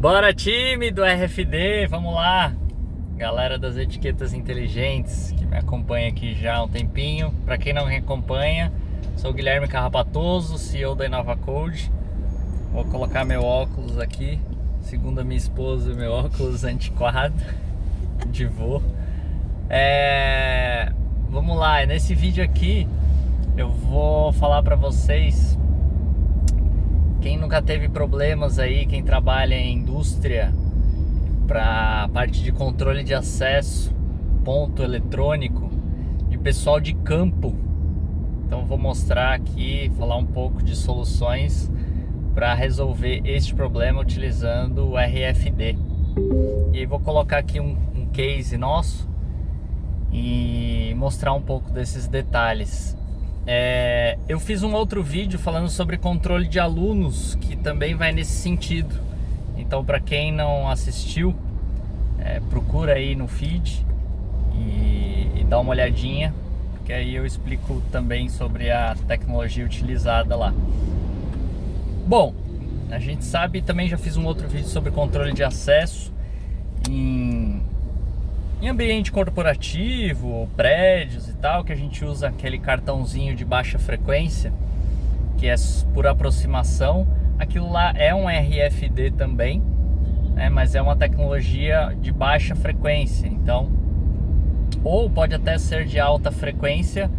Bora, time do RFD, vamos lá. Galera das etiquetas inteligentes que me acompanha aqui já há um tempinho. Para quem não me acompanha, sou o Guilherme Carrapatoso, CEO da InovaCode. Vou colocar meu óculos aqui, segundo a minha esposa, meu óculos antiquado de vô. Vamos lá, nesse vídeo aqui eu vou falar para vocês. Quem nunca teve problemas aí, quem trabalha em indústria para parte de controle de acesso, ponto eletrônico, de pessoal de campo. Então vou mostrar aqui, falar um pouco de soluções para resolver este problema utilizando o RFD. E aí vou colocar aqui um case nosso e mostrar um pouco desses detalhes. Eu fiz um outro vídeo falando sobre controle de alunos, que também vai nesse sentido. Então, para quem não assistiu, procura aí no feed e dá uma olhadinha, que aí eu explico também sobre a tecnologia utilizada lá. Bom, a gente sabe, também já fiz um outro vídeo sobre controle de acesso em ambiente corporativo, prédios e tal, que a gente usa aquele cartãozinho de baixa frequência, que é por aproximação. Aquilo lá é um RFD também, né, mas é uma tecnologia de baixa frequência, então, ou pode até ser de alta frequência,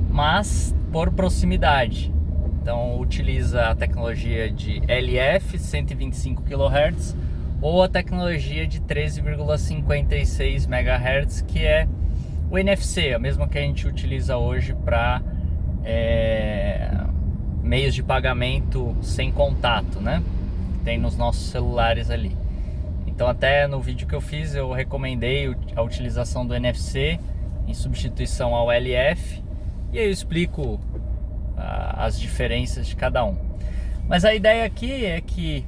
mas por proximidade. Então utiliza a tecnologia de LF, 125 kHz, ou a tecnologia de 13,56 MHz, que é o NFC, a mesma que a gente utiliza hoje para meios de pagamento sem contato, né? Tem nos nossos celulares ali. Então até no vídeo que eu fiz eu recomendei a utilização do NFC em substituição ao LF, e aí eu explico as diferenças de cada um. Mas a ideia aqui é que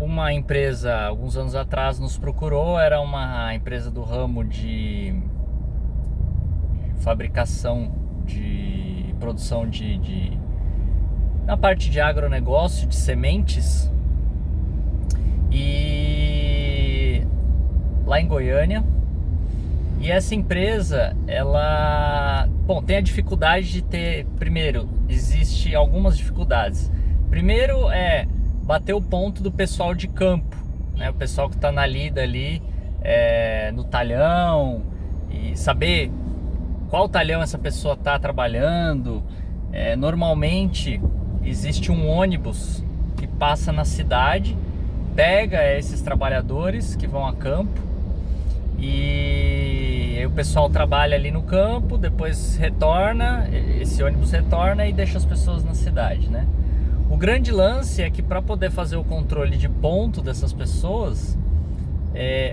uma empresa, alguns anos atrás, nos procurou. Era uma empresa do ramo de fabricação, de produção na parte de agronegócio, de sementes, e lá em Goiânia. E essa empresa, ela, tem a dificuldade de ter, primeiro, existe algumas dificuldades. Primeiro bater o ponto do pessoal de campo, né? O pessoal que está na lida ali, no talhão, e saber qual talhão essa pessoa está trabalhando. Normalmente existe um ônibus que passa na cidade, pega esses trabalhadores que vão a campo, e aí o pessoal trabalha ali no campo, depois retorna, esse ônibus retorna e deixa as pessoas na cidade, né? O grande lance é que, para poder fazer o controle de ponto dessas pessoas,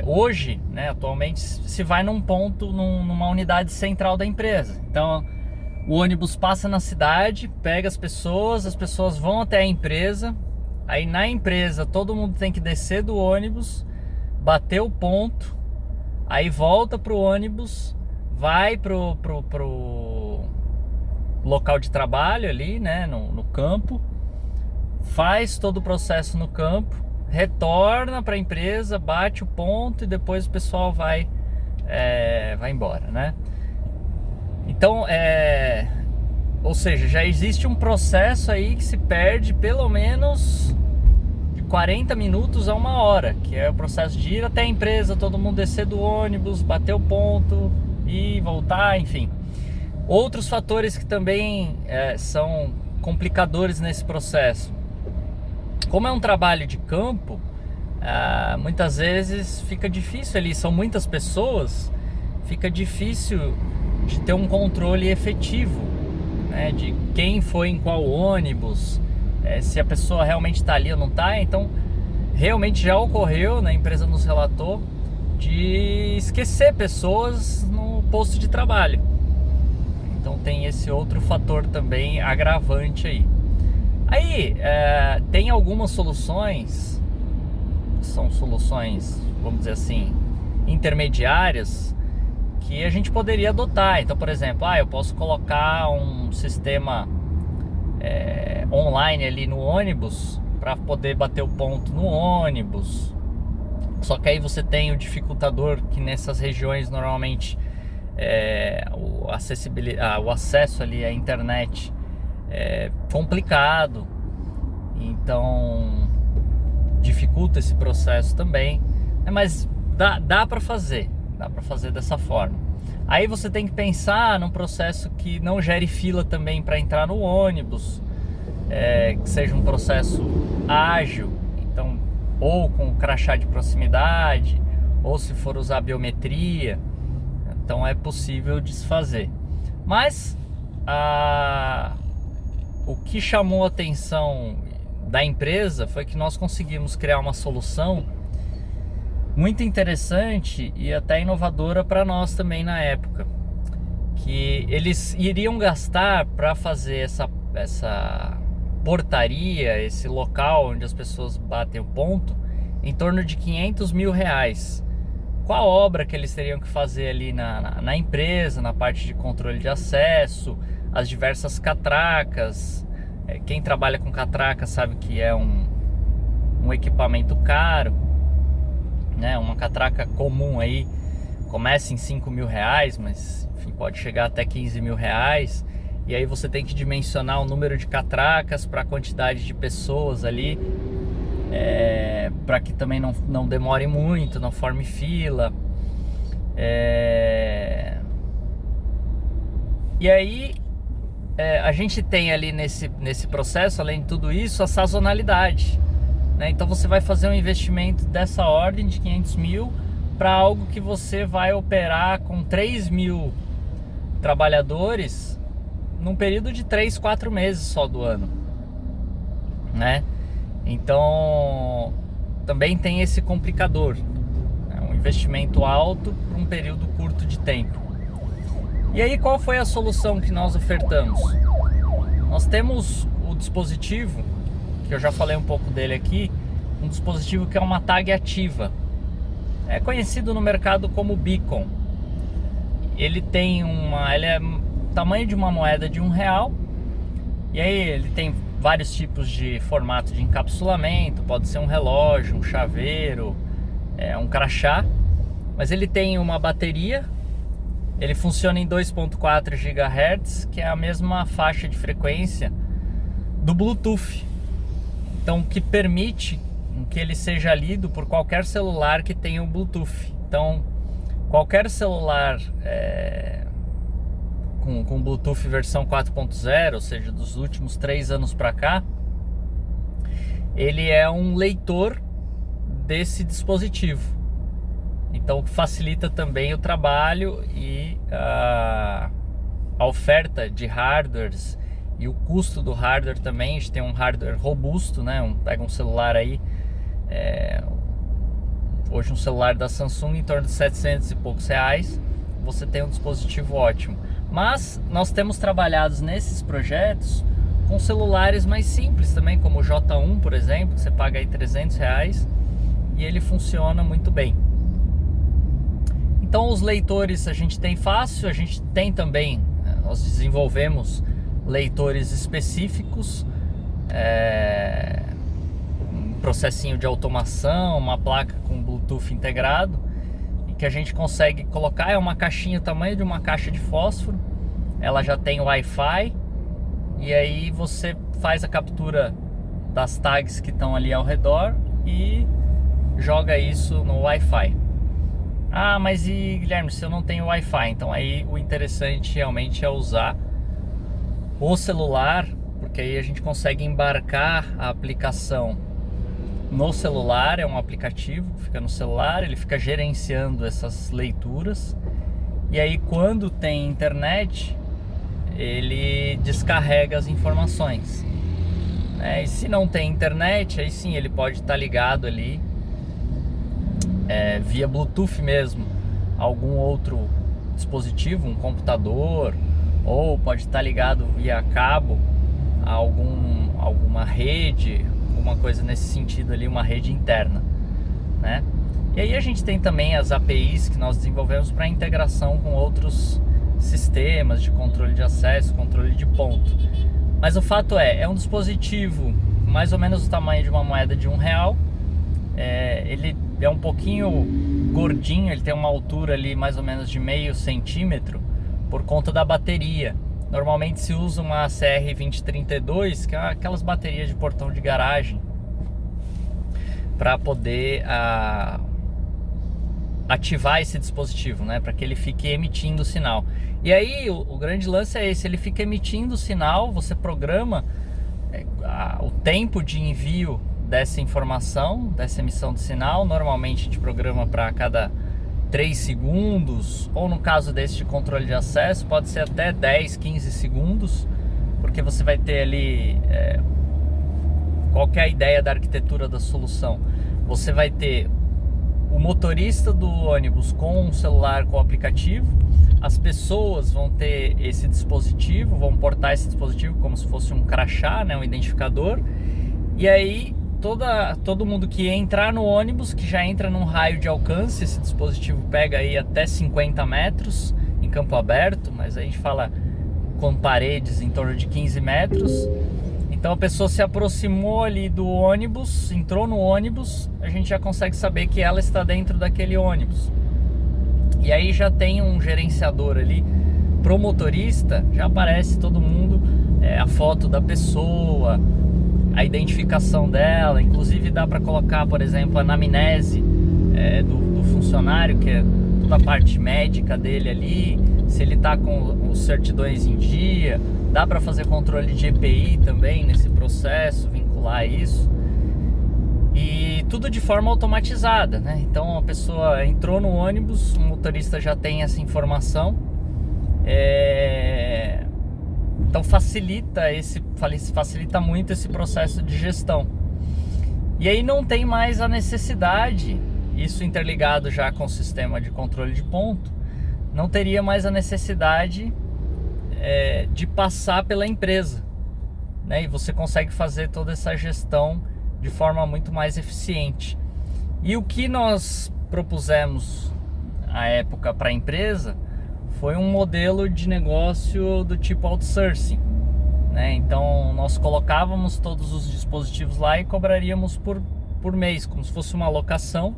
hoje, né, atualmente, se vai num ponto, numa unidade central da empresa. Então o ônibus passa na cidade, pega as pessoas vão até a empresa. Aí na empresa todo mundo tem que descer do ônibus, bater o ponto, aí volta pro ônibus, vai pro local de trabalho ali, né, no campo, faz todo o processo no campo, retorna para a empresa, bate o ponto e depois o pessoal vai embora, né? Então, ou seja, já existe um processo aí que se perde pelo menos de 40 minutos a 1 hora, que é o processo de ir até a empresa, todo mundo descer do ônibus, bater o ponto e voltar, enfim. Outros fatores que também são complicadores nesse processo. Como é um trabalho de campo, muitas vezes fica difícil ali, são muitas pessoas, fica difícil de ter um controle efetivo, né, de quem foi em qual ônibus, se a pessoa realmente está ali ou não está. Então realmente já ocorreu, né, a empresa nos relatou, de esquecer pessoas no posto de trabalho. Então tem esse outro fator também agravante aí. Aí tem algumas soluções, são soluções, vamos dizer assim, intermediárias, que a gente poderia adotar. Então, por exemplo, eu posso colocar um sistema online ali no ônibus, para poder bater o ponto no ônibus. Só que aí você tem o dificultador, que nessas regiões normalmente o acesso ali à internet é complicado, então dificulta esse processo também, mas dá para fazer dessa forma. Aí você tem que pensar num processo que não gere fila também para entrar no ônibus, que seja um processo ágil, então, ou com crachá de proximidade, ou se for usar biometria, então é possível desfazer. Mas o que chamou a atenção da empresa foi que nós conseguimos criar uma solução muito interessante e até inovadora para nós também na época, que eles iriam gastar para fazer essa portaria, esse local onde as pessoas batem o ponto, em torno de R$500 mil. Com a obra que eles teriam que fazer ali na empresa, na parte de controle de acesso, as diversas catracas. Quem trabalha com catraca sabe que é um equipamento caro, né? Uma catraca comum aí começa em R$5 mil, mas enfim, pode chegar até R$15 mil. E aí você tem que dimensionar o número de catracas para a quantidade de pessoas ali, para que também não demore muito, não forme fila. E aí a gente tem ali nesse processo, além de tudo isso, a sazonalidade, né? Então você vai fazer um investimento dessa ordem de R$500 mil para algo que você vai operar com 3 mil trabalhadores num período de 3, 4 meses só do ano, né? Então também tem esse complicador, né? Um investimento alto para um período curto de tempo. E aí qual foi a solução que nós ofertamos? Nós temos o dispositivo, que eu já falei um pouco dele aqui, um dispositivo que é uma tag ativa. É conhecido no mercado como beacon. Ele é tamanho de uma moeda de R$1. E aí ele tem vários tipos de formato de encapsulamento. Pode ser um relógio, um chaveiro, um crachá. Mas ele tem uma bateria. Ele funciona em 2.4 GHz, que é a mesma faixa de frequência do Bluetooth. Então, que permite que ele seja lido por qualquer celular que tenha o Bluetooth. Então, qualquer celular com Bluetooth versão 4.0, ou seja, dos últimos 3 anos para cá, ele é um leitor desse dispositivo. Então facilita também o trabalho e a oferta de hardwares e o custo do hardware também. A gente tem um hardware robusto, né? Pega um celular aí, hoje um celular da Samsung em torno de R$700 e poucos, você tem um dispositivo ótimo. Mas nós temos trabalhado nesses projetos com celulares mais simples também, como o J1, por exemplo, que você paga aí R$300 e ele funciona muito bem. Então os leitores a gente tem fácil, a gente tem também, nós desenvolvemos leitores específicos, um processinho de automação, uma placa com Bluetooth integrado, e que a gente consegue colocar, é uma caixinha, o tamanho de uma caixa de fósforo, ela já tem Wi-Fi, e aí você faz a captura das tags que estão ali ao redor e joga isso no Wi-Fi. Ah, mas e Guilherme, se eu não tenho Wi-Fi? Então aí o interessante realmente é usar o celular, porque aí a gente consegue embarcar a aplicação no celular. É um aplicativo que fica no celular, ele fica gerenciando essas leituras, e aí quando tem internet ele descarrega as informações, né? E se não tem internet, aí sim ele pode estar ligado ali via Bluetooth mesmo, algum outro dispositivo, um computador, ou pode estar ligado via cabo a alguma rede, alguma coisa nesse sentido ali, uma rede interna, né? E aí a gente tem também as APIs que nós desenvolvemos para integração com outros sistemas de controle de acesso, controle de ponto. Mas o fato é um dispositivo, mais ou menos o tamanho de uma moeda de R$1. Ele é um pouquinho gordinho, ele tem uma altura ali mais ou menos de meio centímetro por conta da bateria. Normalmente se usa uma CR2032, que é aquelas baterias de portão de garagem, para poder ativar esse dispositivo, né, para que ele fique emitindo o sinal. E aí o grande lance é esse: ele fica emitindo o sinal, você programa o tempo de envio dessa informação, dessa emissão de sinal. Normalmente a gente programa para cada 3 segundos, ou no caso desse de controle de acesso, pode ser até 10, 15 segundos, porque você vai ter ali qual que é a ideia da arquitetura da solução. Você vai ter o motorista do ônibus com um celular com o aplicativo, as pessoas vão ter esse dispositivo, vão portar esse dispositivo como se fosse um crachá, né, um identificador, e aí todo mundo que entrar no ônibus, que já entra num raio de alcance, esse dispositivo pega aí até 50 metros em campo aberto, mas a gente fala com paredes em torno de 15 metros. Então a pessoa se aproximou ali do ônibus, entrou no ônibus, a gente já consegue saber que ela está dentro daquele ônibus. E aí já tem um gerenciador ali pro motorista, já aparece todo mundo, a foto da pessoa, a identificação dela, inclusive dá para colocar, por exemplo, a anamnese do funcionário, que é toda a parte médica dele ali, se ele está com os certidões em dia. Dá para fazer controle de EPI também nesse processo, vincular isso. E tudo de forma automatizada, né? Então a pessoa entrou no ônibus, o motorista já tem essa informação. Então facilita muito esse processo de gestão. E aí não tem mais a necessidade, isso interligado já com o sistema de controle de ponto, não teria mais a necessidade de passar pela empresa, né? E você consegue fazer toda essa gestão de forma muito mais eficiente. E o que nós propusemos à época para a empresa foi um modelo de negócio do tipo outsourcing, né? Então nós colocávamos todos os dispositivos lá e cobraríamos por mês, como se fosse uma locação,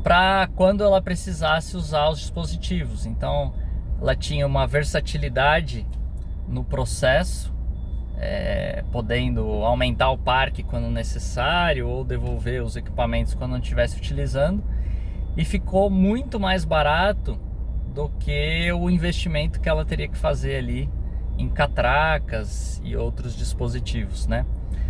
para quando ela precisasse usar os dispositivos. Então ela tinha uma versatilidade no processo, podendo aumentar o parque quando necessário ou devolver os equipamentos quando não estivesse utilizando, e ficou muito mais barato do que o investimento que ela teria que fazer ali em catracas e outros dispositivos, né?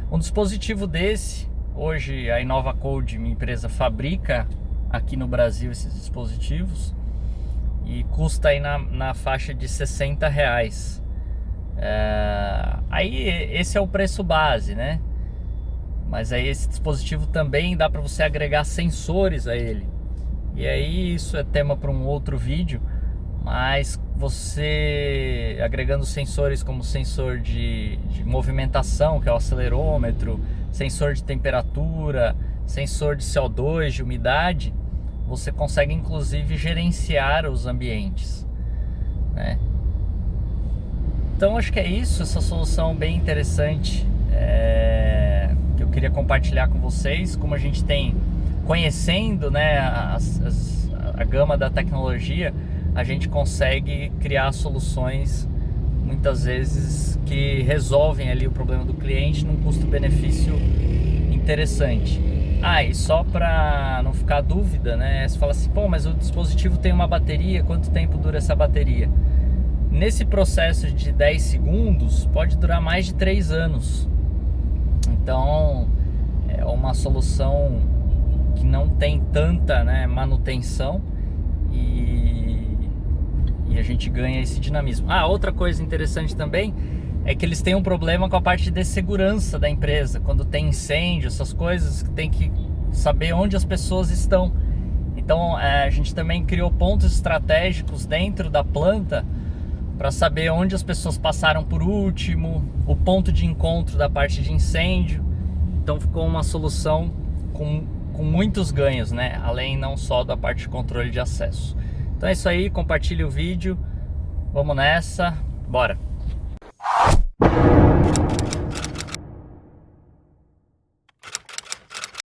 Um dispositivo desse, hoje a InovaCode, minha empresa, fabrica aqui no Brasil esses dispositivos e custa aí na faixa de R$60. Aí esse é o preço base, né? Mas aí esse dispositivo também dá para você agregar sensores a ele. E aí isso é tema para um outro vídeo, mas você agregando sensores como sensor de movimentação, que é o acelerômetro, sensor de temperatura, sensor de CO2, de umidade, você consegue inclusive gerenciar os ambientes, né? Então acho que é isso, essa solução bem interessante que eu queria compartilhar com vocês. Como a gente tem, conhecendo, né, a gama da tecnologia, a gente consegue criar soluções muitas vezes que resolvem ali o problema do cliente num custo-benefício interessante. E só para não ficar dúvida, né, você fala assim, pô, mas o dispositivo tem uma bateria, quanto tempo dura essa bateria? Nesse processo de 10 segundos, pode durar mais de 3 anos. Então, é uma solução que não tem tanta, né, manutenção e a gente ganha esse dinamismo. Outra coisa interessante também é que eles têm um problema com a parte de segurança da empresa. Quando tem incêndio, essas coisas, tem que saber onde as pessoas estão. Então, a gente também criou pontos estratégicos dentro da planta para saber onde as pessoas passaram por último, o ponto de encontro da parte de incêndio. Então ficou uma solução com muitos ganhos, né? Além não só da parte de controle de acesso. Então é isso aí, compartilhe o vídeo, vamos nessa, bora!